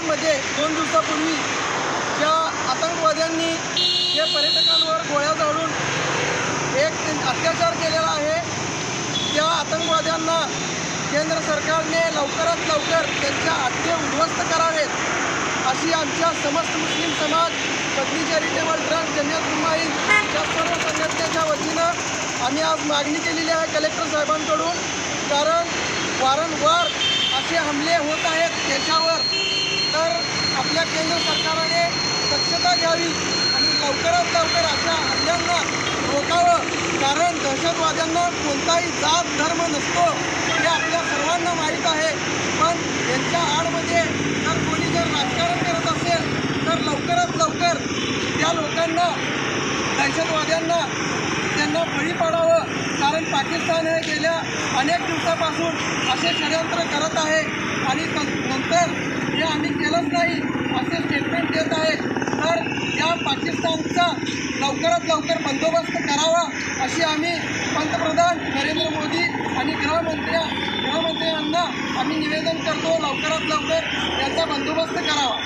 पहलगाममध्ये 2 दिवसापूर्वी ज्या आतंकवाद्यांनी जे पर्यटकांवर गोळ्या झाडून एक अत्याचार केलेला आहे, त्या आतंकवाद्यांना केंद्र सरकारने लवकरात लवकर त्यांच्या अड्डे उद्ध्वस्त करावेत, अशी आमच्या समस्त मुस्लिम समाज, बदली चॅरिटेबल ट्रस्ट, जमियत उलमा हिंद या सर्व संघटनेच्या वतीनं आम्ही आज मागणी केलेली आहे कलेक्टर साहेबांकडून। कारण वारंवार असे हमले होत आहेत देशावर, तर आपल्या केंद्र सरकारने दक्षता घ्यावी आणि लवकरात लवकर अशा हल्ल्यांना रोखावं। कारण दहशतवाद्यांना कोणताही जात धर्म नसतो हे आपल्या सर्वांना माहीत आहे, पण यांच्या आडमध्ये जर राजकारण करत असेल तर लवकरात लवकर त्या लोकांना, दहशतवाद्यांना त्यांना बळी पाडावं। कारण पाकिस्तान हे गेल्या अनेक दिवसापासून असे षडयंत्र करत आहे आणि नंतर हे आम्ही केलंच नाही असे स्टेटमेंट देत आहे। तर या पाकिस्तानचा लवकरात लवकर बंदोबस्त करावा अशी आम्ही पंतप्रधान नरेंद्र मोदी आणि गृहमंत्र्यांना आम्ही निवेदन करतो, लवकरात लवकर याचा बंदोबस्त करावा।